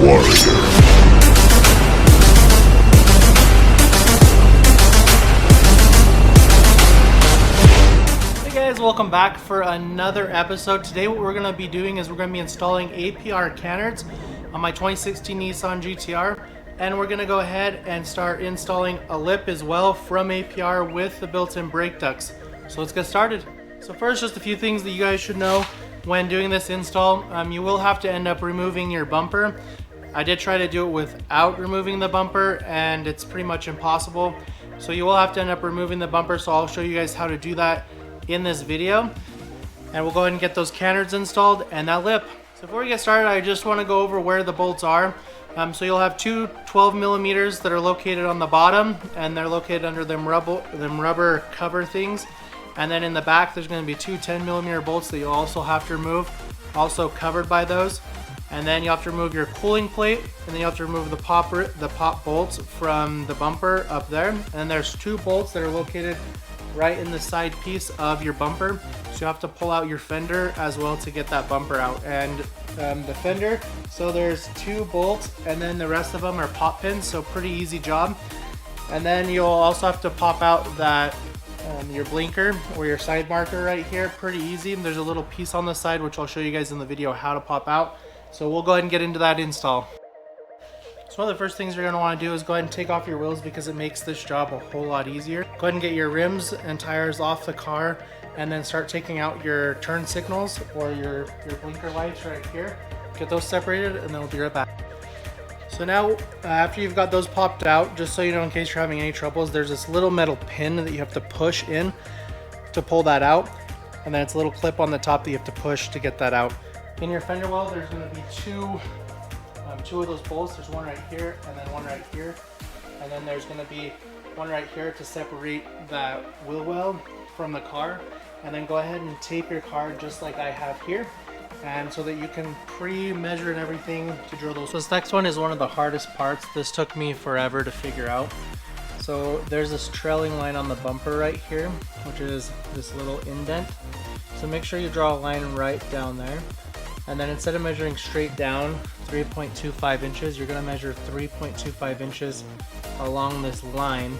warrior. Hey guys, welcome back for another episode. Today what we're going to be doing is we're going to be installing APR canards on my 2016 Nissan GTR, and we're going to go ahead and start installing a lip as well from APR with the built-in brake ducts. So let's get started. So first, just a few things that you guys should know when doing this install. You will have to end up removing your bumper. I did try to do it without removing the bumper and it's pretty much impossible. So you will have to end up removing the bumper, so I'll show you guys how to do that in this video. And we'll go ahead and get those canards installed and that lip. So before we get started, I just want to go over where the bolts are. So you'll have two 12 millimeters that are located on the bottom, and they're located under them rubber cover things. And then in the back, there's going to be two 10 millimeter bolts that you'll also have to remove, also covered by those. And then you have to remove your cooling plate, and then you have to remove the pop bolts from the bumper up there. And there's two bolts that are located right in the side piece of your bumper, so you have to pull out your fender as well to get that bumper out. And the fender, so there's two bolts and then the rest of them are pop pins, so pretty easy job. And then you'll also have to pop out that your blinker or your side marker right here, pretty easy. There's a little piece on the side which I'll show you guys in the video how to pop out. So we'll go ahead and get into that install. So one of the first things you're going to want to do is go ahead and take off your wheels, because it makes this job a whole lot easier. Go ahead and get your rims and tires off the car, and then start taking out your turn signals or your blinker lights right here. Get those separated and then we'll be right back. So now after you've got those popped out, just so you know in case you're having any troubles, there's this little metal pin that you have to push in to pull that out, and then it's a little clip on the top that you have to push to get that out. In your fender well, there's going to be two of those bolts. There's one right here and then one right here, and then there's going to be one right here to separate that wheel well from the car. And then go ahead and tape your car just like I have here, and so that you can pre-measure and everything to drill those. So this next one is one of the hardest parts. This took me forever to figure out. So there's this trailing line on the bumper right here, which is this little indent. So make sure you draw a line right down there. And then instead of measuring straight down 3.25 inches, you're going to measure 3.25 inches along this line.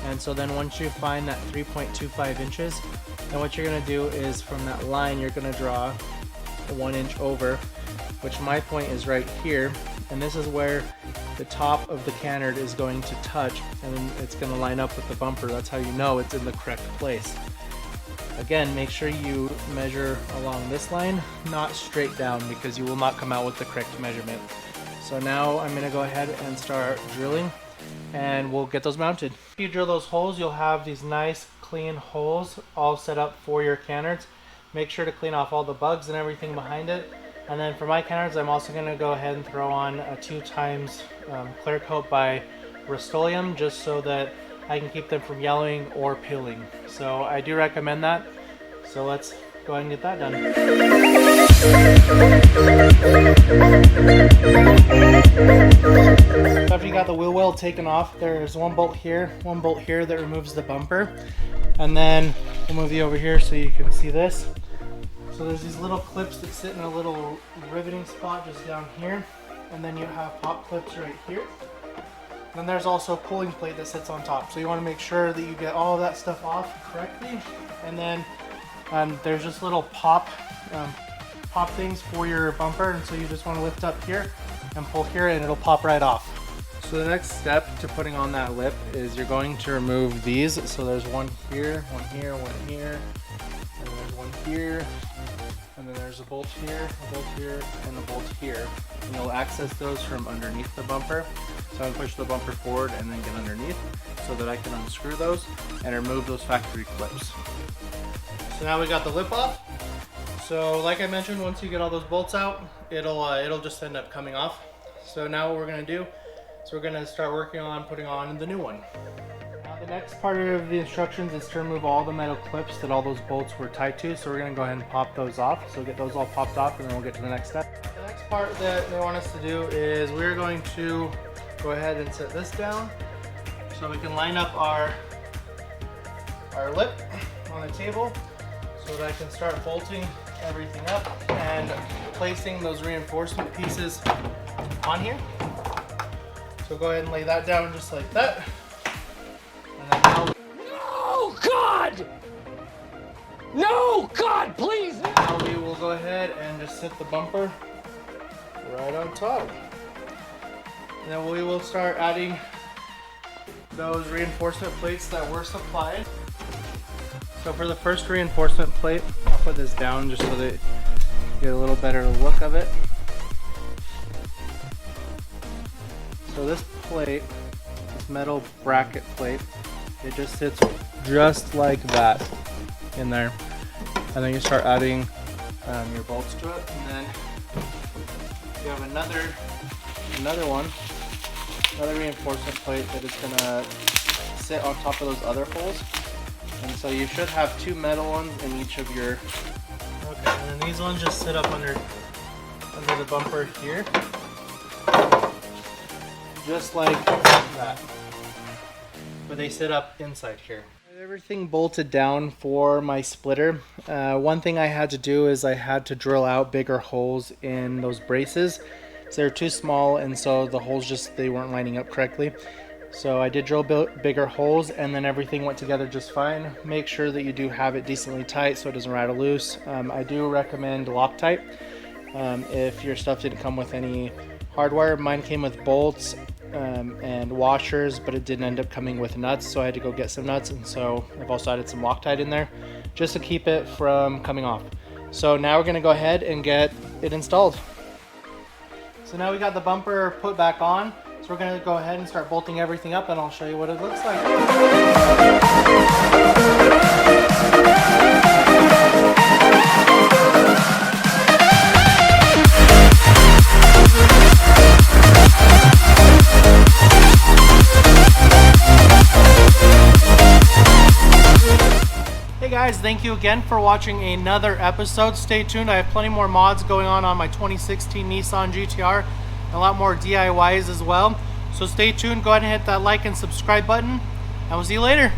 And so then once you find that 3.25 inches, then what you're going to do is from that line, you're going to draw 1 inch over, which my point is right here. And this is where the top of the canard is going to touch, and then it's going to line up with the bumper. That's how you know it's in the correct place. Again, make sure you measure along this line, not straight down, because you will not come out with the correct measurement. So now I'm going to go ahead and start drilling, and we'll get those mounted. If you drill those holes, you'll have these nice clean holes all set up for your canards. Make sure to clean off all the bugs and everything behind it. And then for my canards, I'm also going to go ahead and throw on a 2x clear coat by Rust-Oleum, just so that I can keep them from yellowing or peeling. So I do recommend that. So let's go ahead and get that done. After you got the wheel well taken off, there's one bolt here that removes the bumper. And then we'll move you over here so you can see this. So there's these little clips that sit in a little riveting spot just down here. And then you have pop clips right here. Then there's also a cooling plate that sits on top. So you want to make sure that you get all of that stuff off correctly. And then there's just little pop things for your bumper. And so you just want to lift up here and pull here, and it'll pop right off. So the next step to putting on that lip is you're going to remove these. So there's one here, one here, one here, and then there's one here. And then there's a bolt here, and a bolt here. And you'll access those from underneath the bumper. So I push the bumper forward and then get underneath so that I can unscrew those and remove those factory clips. So now we got the lip off. So like I mentioned, once you get all those bolts out, it'll just end up coming off. So now what we're gonna do is we're gonna start working on putting on the new one. The next part of the instructions is to remove all the metal clips that all those bolts were tied to. So we're going to go ahead and pop those off. So get those all popped off, and then we'll get to the next step. The next part that they want us to do is we're going to go ahead and set this down so we can line up our lip on the table so that I can start bolting everything up and placing those reinforcement pieces on here. So go ahead and lay that down just like that. And then now, no, God! No, God, please! now we will go ahead and just sit the bumper right on top. And then we will start adding those reinforcement plates that were supplied. So for the first reinforcement plate, I'll put this down just so that you get a little better look of it. So this plate, this metal bracket plate, it just sits just like that in there. And then you start adding your bolts to it, and then you have another reinforcement plate that is gonna sit on top of those other holes. And so you should have two metal ones in each of your. Okay, and then these ones just sit up under the bumper here, just like that. But they sit up inside here. Everything bolted down for my splitter. One thing I had to do is I had to drill out bigger holes in those braces. So they're too small, and so the holes they weren't lining up correctly. So I did drill bigger holes, and then everything went together just fine. Make sure that you do have it decently tight so it doesn't rattle loose. I do recommend Loctite if your stuff didn't come with any hardware. Mine came with bolts and washers, but it didn't end up coming with nuts, so I had to go get some nuts, and so I've also added some Loctite in there just to keep it from coming off. So now we're going to go ahead and get it installed. So now we got the bumper put back on, so we're going to go ahead and start bolting everything up, and I'll show you what it looks like. Hey guys, thank you again for watching another episode. Stay tuned, I have plenty more mods going on my 2016 Nissan GTR, and a lot more DIYs as well. So stay tuned, go ahead and hit that like and subscribe button, and we'll see you later.